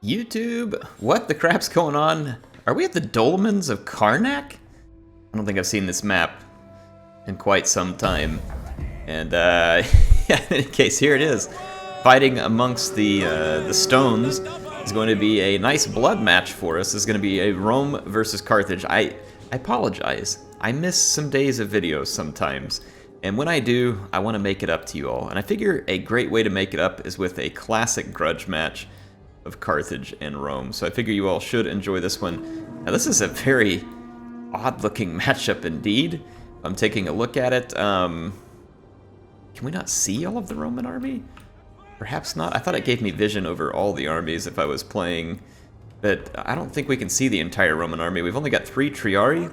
YouTube, what the crap's going on? Are we at the Dolmens of Karnak? I don't think I've seen this map in quite some time. And yeah, in any case, here it is. Fighting amongst the stones is going to be a nice blood match for us. This is going to be a Rome versus Carthage. I apologize. I miss some days of videos sometimes. And when I do, I want to make it up to you all. And I figure a great way to make it up is with a classic grudge match of Carthage and Rome. So I figure you all should enjoy this one. Now this is a very odd-looking matchup indeed. I'm taking a look at it. Can we not see all of the Roman army? Perhaps not. I thought it gave me vision over all the armies if I was playing, but I don't think we can see the entire Roman army. We've only got 3 Triarii,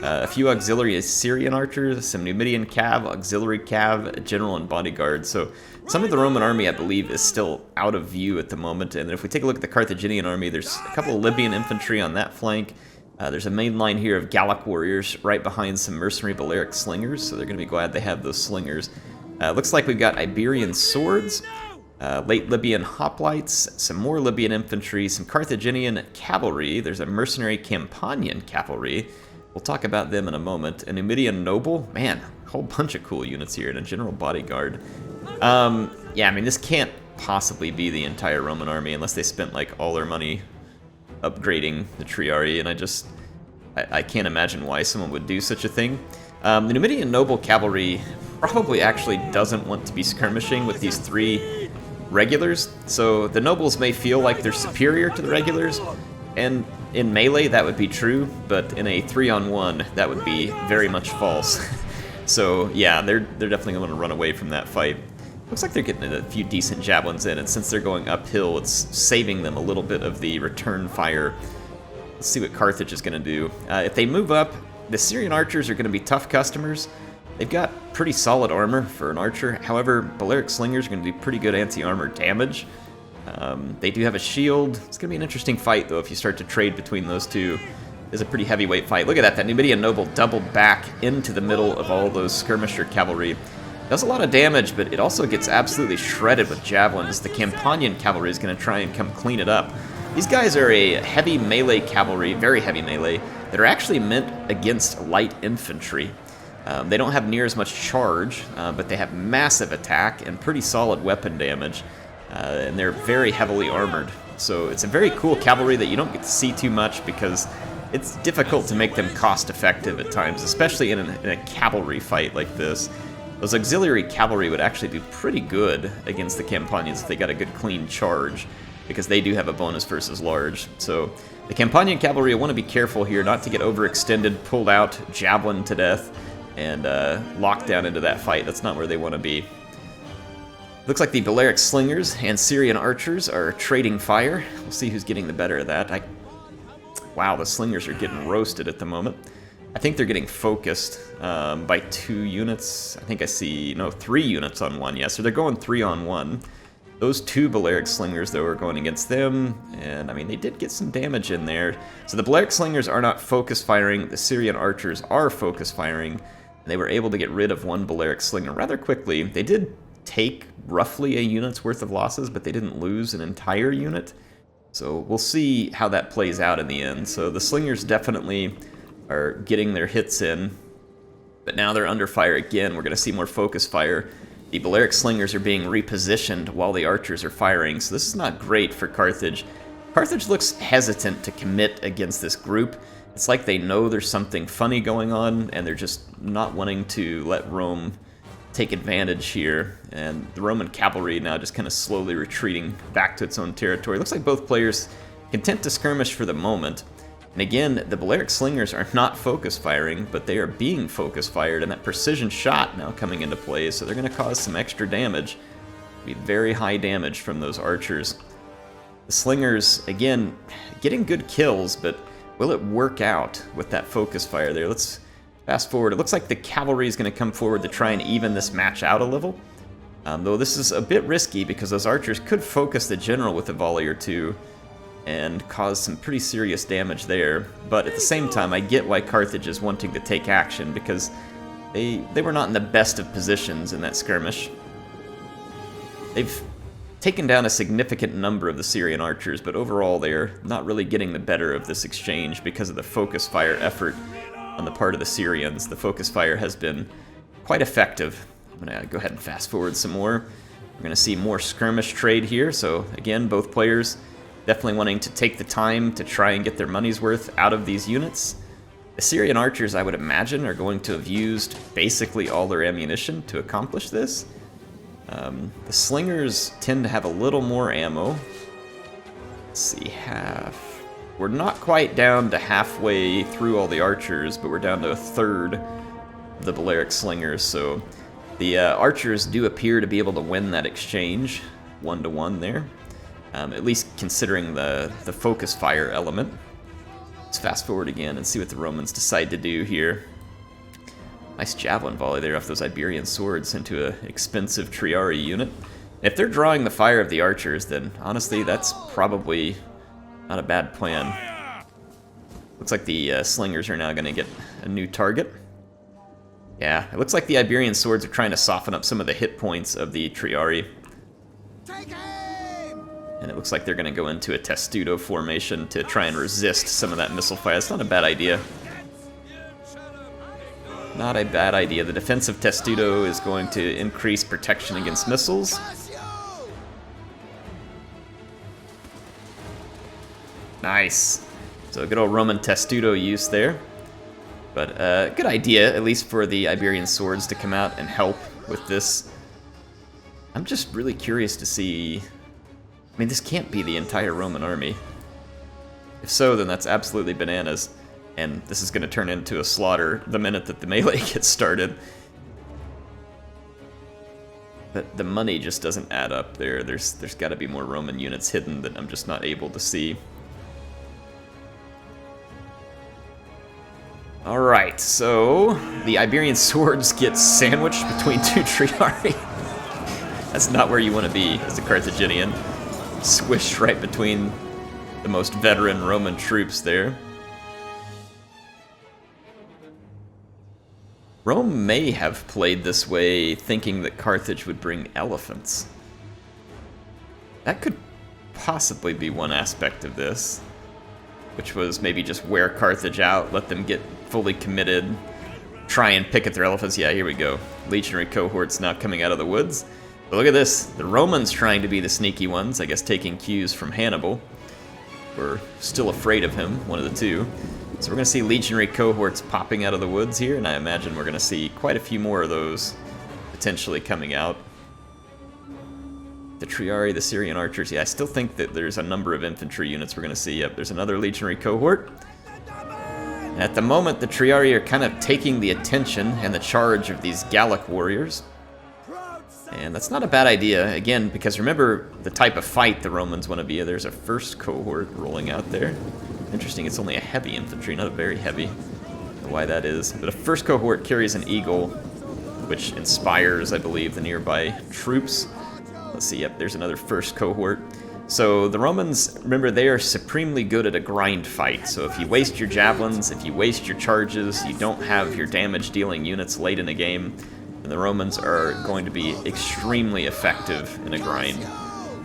a few auxiliary Assyrian archers, some Numidian cav, auxiliary cav, a general, and bodyguard. So some of the Roman army, I believe, is still out of view at the moment. And if we take a look at the Carthaginian army, there's a couple of Libyan infantry on that flank. There's a main line here of Gallic warriors right behind some mercenary Balearic slingers, so they're going to be glad they have those slingers. Looks like we've got Iberian swords, late Libyan hoplites, some more Libyan infantry, some Carthaginian cavalry. There's a mercenary Campanian cavalry. We'll talk about them in a moment. A Numidian noble. Man, a whole bunch of cool units here, and a general bodyguard. Yeah, I mean, this can't possibly be the entire Roman army unless they spent, like, all their money upgrading the Triarii, and I can't imagine why someone would do such a thing. The Numidian noble cavalry probably actually doesn't want to be skirmishing with these 3 regulars, so the nobles may feel like they're superior to the regulars, and in melee that would be true, but in a 3-on-1 that would be very much false. So yeah, they're definitely going to run away from that fight. Looks like they're getting a few decent javelins in, and since they're going uphill, it's saving them a little bit of the return fire. Let's see what Carthage is going to do. If they move up, the Syrian archers are going to be tough customers. They've got pretty solid armor for an archer. However, Balearic slingers are going to do pretty good anti-armor damage. They do have a shield. It's going to be an interesting fight, though, if you start to trade between those two. It's a pretty heavyweight fight. Look at that. That Numidian noble doubled back into the middle of all those skirmisher cavalry. Does a lot of damage, but it also gets absolutely shredded with javelins. The Campanian cavalry is going to try and come clean it up. These guys are a heavy melee cavalry, very heavy melee, that are actually meant against light infantry. They don't have near as much charge, but they have massive attack and pretty solid weapon damage, and they're very heavily armored. So it's a very cool cavalry that you don't get to see too much because it's difficult to make them cost-effective at times, especially in a cavalry fight like this. Those auxiliary cavalry would actually do pretty good against the Campanians if they got a good clean charge, because they do have a bonus versus large. So the Campanian cavalry want to be careful here not to get overextended, pulled out, javelin to death, and locked down into that fight. That's not where they want to be. Looks like the Balearic slingers and Syrian archers are trading fire. We'll see who's getting the better of that. Wow, the slingers are getting roasted at the moment. I think they're getting focused by 2 units. I think I see, no, 3 units on one. Yeah, so they're going 3-on-1. Those 2 Balearic slingers, though, are going against them, and I mean, they did get some damage in there. So the Balearic slingers are not focus firing. The Syrian archers are focus firing, and they were able to get rid of 1 Balearic slinger rather quickly. They did take roughly a unit's worth of losses, but they didn't lose an entire unit. So we'll see how that plays out in the end. So the slingers definitely are getting their hits in, but now they're under fire again. We're going to see more focus fire. The Balearic slingers are being repositioned while the archers are firing, so this is not great for Carthage. Carthage looks hesitant to commit against this group. It's like they know there's something funny going on, and they're just not wanting to let Rome take advantage here. And the Roman cavalry now just kind of slowly retreating back to its own territory. Looks like both players content to skirmish for the moment. And again, the Balearic slingers are not focus firing, but they are being focus fired, and that precision shot now coming into play, so they're going to cause some extra damage. Be very high damage from those archers. The slingers, again, getting good kills, but will it work out with that focus fire there? Let's fast forward. It looks like the cavalry is going to come forward to try and even this match out a little. Though this is a bit risky because those archers could focus the general with a volley or 2 and cause some pretty serious damage there. But at the same time, I get why Carthage is wanting to take action, because they were not in the best of positions in that skirmish. They've taken down a significant number of the Syrian archers, but overall they're not really getting the better of this exchange because of the focus fire effort on the part of the Syrians. The focus fire has been quite effective. I'm going to go ahead and fast forward some more. We're going to see more skirmish trade here, so again, both players definitely wanting to take the time to try and get their money's worth out of these units. The Syrian archers, I would imagine, are going to have used basically all their ammunition to accomplish this. The slingers tend to have a little more ammo. Let's see, half. We're not quite down to halfway through all the archers, but we're down to a third of the Balearic slingers, so the archers do appear to be able to win that exchange 1-to-1 there, at least considering the focus fire element. Let's fast forward again and see what the Romans decide to do here. Nice javelin volley there off those Iberian swords into an expensive Triarii unit. If they're drawing the fire of the archers, then honestly that's probably not a bad plan. Looks like the slingers are now going to get a new target. Yeah, it looks like the Iberian swords are trying to soften up some of the hit points of the Triarii. And it looks like they're going to go into a testudo formation to try and resist some of that missile fire. It's not a bad idea. Not a bad idea. The defensive testudo is going to increase protection against missiles. Nice. So a good old Roman testudo use there. But good idea, at least for the Iberian swords to come out and help with this. I'm just really curious to see... I mean, this can't be the entire Roman army. If so, then that's absolutely bananas. And this is going to turn into a slaughter the minute that the melee gets started. But the money just doesn't add up there. There's got to be more Roman units hidden that I'm just not able to see. Alright, so the Iberian swords get sandwiched between two Triarii. That's not where you want to be as a Carthaginian. Squished right between the most veteran Roman troops there. Rome may have played this way thinking that Carthage would bring elephants. That could possibly be one aspect of this, which was maybe just wear Carthage out, let them get fully committed, try and pick at their elephants. Yeah, here we go. Legionary cohorts now coming out of the woods. But look at this. The Romans trying to be the sneaky ones, I guess taking cues from Hannibal. We're still afraid of him, one of the two. So we're going to see legionary cohorts popping out of the woods here, and I imagine we're going to see quite a few more of those potentially coming out. The Triarii, the Syrian archers, yeah, I still think that there's a number of infantry units we're going to see. Yep, there's another legionary cohort. And at the moment, the Triarii are kind of taking the attention and the charge of these Gallic warriors. And that's not a bad idea, again, because remember the type of fight the Romans want to be. There's a first cohort rolling out there. Interesting, it's only a heavy infantry, not a very heavy. I don't know why that is. But a first cohort carries an eagle, which inspires, I believe, the nearby troops. Let's see, yep, there's another first cohort. So the Romans, remember, they are supremely good at a grind fight. So if you waste your javelins, if you waste your charges, you don't have your damage-dealing units late in the game, then the Romans are going to be extremely effective in a grind.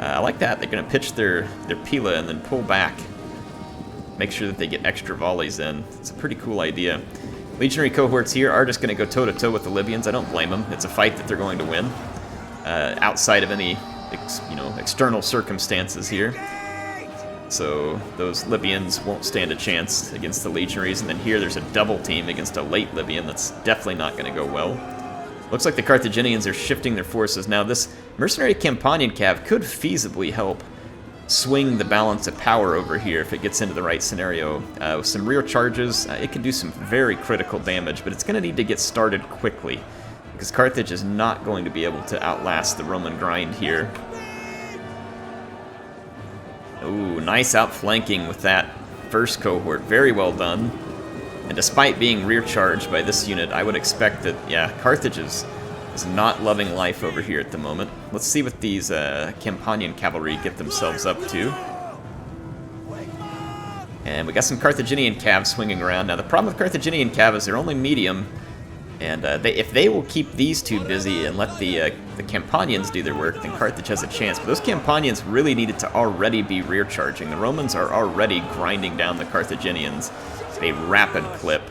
I like that. They're going to pitch their pila and then pull back. Make sure that they get extra volleys in. It's a pretty cool idea. Legionary cohorts here are just going to go toe-to-toe with the Libyans. I don't blame them. It's a fight that they're going to win. Outside of any external circumstances here. So those Libyans won't stand a chance against the legionaries. And then here there's a double team against a late Libyan. That's definitely not going to go well. Looks like the Carthaginians are shifting their forces. Now this mercenary Campanian cav could feasibly help swing the balance of power over here if it gets into the right scenario. With some rear charges, it can do some very critical damage, but it's going to need to get started quickly, because Carthage is not going to be able to outlast the Roman grind here. Ooh, nice outflanking with that first cohort. Very well done. And despite being rear charged by this unit, I would expect that, yeah, Carthage is not loving life over here at the moment. Let's see what these Campanian cavalry get themselves up to. And we got some Carthaginian cav swinging around. Now the problem with Carthaginian cav is they're only medium, and if they will keep these two busy and let the the Campanians do their work, then Carthage has a chance. But those Campanians really needed to already be rear charging. The Romans are already grinding down the Carthaginians at a rapid clip.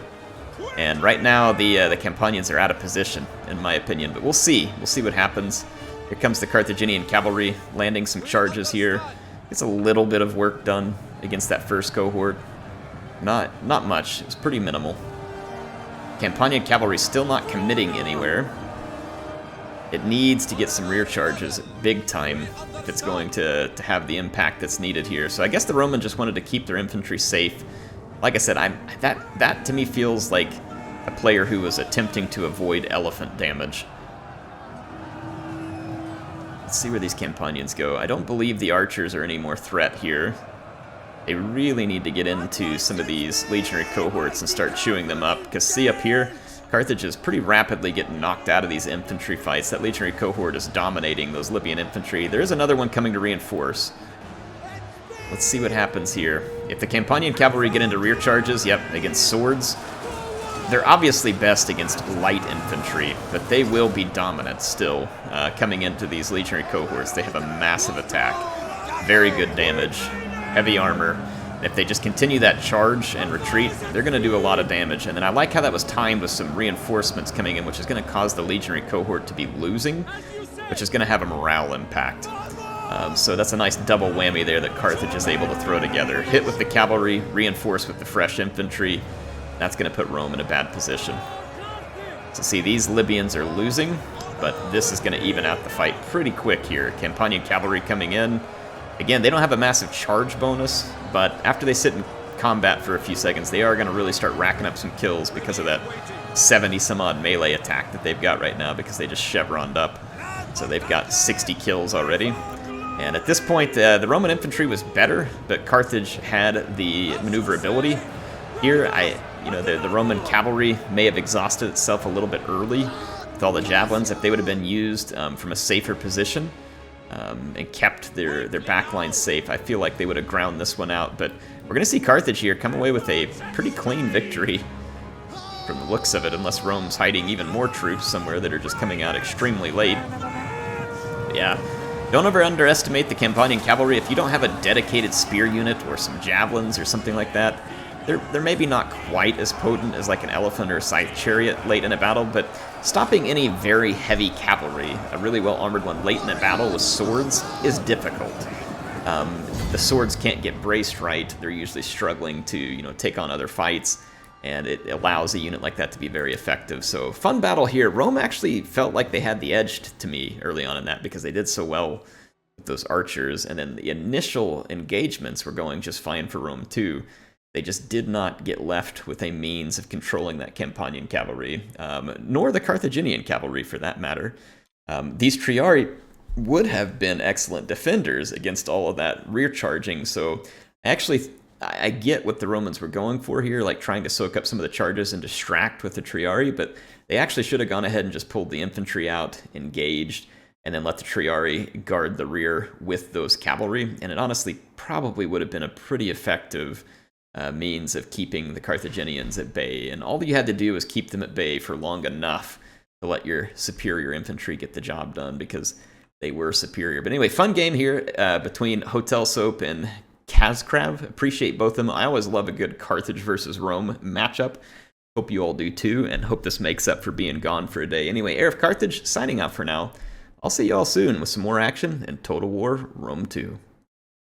And right now, the Campanians are out of position, in my opinion. But we'll see. We'll see what happens. Here comes the Carthaginian cavalry, landing some charges here. It's a little bit of work done against that first cohort. Not much. It was pretty minimal. Campanian cavalry still not committing anywhere. It needs to get some rear charges big time if it's going to have the impact that's needed here. So I guess the Romans just wanted to keep their infantry safe. Like I said, that to me feels like a player who was attempting to avoid elephant damage. Let's see where these Campanians go. I don't believe the archers are any more threat here. They really need to get into some of these legionary cohorts and start chewing them up. Because see up here, Carthage is pretty rapidly getting knocked out of these infantry fights. That legionary cohort is dominating those Libyan infantry. There's another one coming to reinforce. Let's see what happens here. If the Campanian cavalry get into rear charges, yep, against swords, they're obviously best against light infantry, but they will be dominant still coming into these legionary cohorts. They have a massive attack, very good damage, heavy armor. If they just continue that charge and retreat, they're going to do a lot of damage. And then I like how that was timed with some reinforcements coming in, which is going to cause the legionary cohort to be losing, which is going to have a morale impact. So that's a nice double whammy there that Carthage is able to throw together. Hit with the cavalry, reinforce with the fresh infantry. That's going to put Rome in a bad position. So see, these Libyans are losing, but this is going to even out the fight pretty quick here. Campanian cavalry coming in. Again, they don't have a massive charge bonus, but after they sit in combat for a few seconds, they are going to really start racking up some kills because of that 70-some-odd melee attack that they've got right now because they just chevroned up. So they've got 60 kills already. And at this point, the Roman infantry was better, but Carthage had the maneuverability. Here, the Roman cavalry may have exhausted itself a little bit early with all the javelins. If they would have been used from a safer position and kept their backline safe, I feel like they would have ground this one out. But we're going to see Carthage here come away with a pretty clean victory from the looks of it, unless Rome's hiding even more troops somewhere that are just coming out extremely late. Yeah. Don't ever underestimate the Campanian cavalry. If you don't have a dedicated spear unit or some javelins or something like that, they're maybe not quite as potent as like an elephant or a scythe chariot late in a battle, but stopping any very heavy cavalry, a really well-armored one late in a battle with swords, is difficult. The swords can't get braced right. They're usually struggling to, take on other fights, and it allows a unit like that to be very effective. So, fun battle here. Rome actually felt like they had the edge to me early on in that because they did so well with those archers, and then the initial engagements were going just fine for Rome too. They just did not get left with a means of controlling that Campanian cavalry, nor the Carthaginian cavalry for that matter. These Triarii would have been excellent defenders against all of that rear charging, so I get what the Romans were going for here, like trying to soak up some of the charges and distract with the Triarii, but they actually should have gone ahead and just pulled the infantry out, engaged, and then let the Triarii guard the rear with those cavalry, and it honestly probably would have been a pretty effective means of keeping the Carthaginians at bay, and all you had to do was keep them at bay for long enough to let your superior infantry get the job done, because they were superior. But anyway, fun game here between Hotel Soap and Kazkrav. Appreciate both of them. I always love a good Carthage versus Rome matchup. Hope you all do too, and hope this makes up for being gone for a day. Anyway, HeirofCarthage signing out for now. I'll see you all soon with some more action in Total War Rome 2.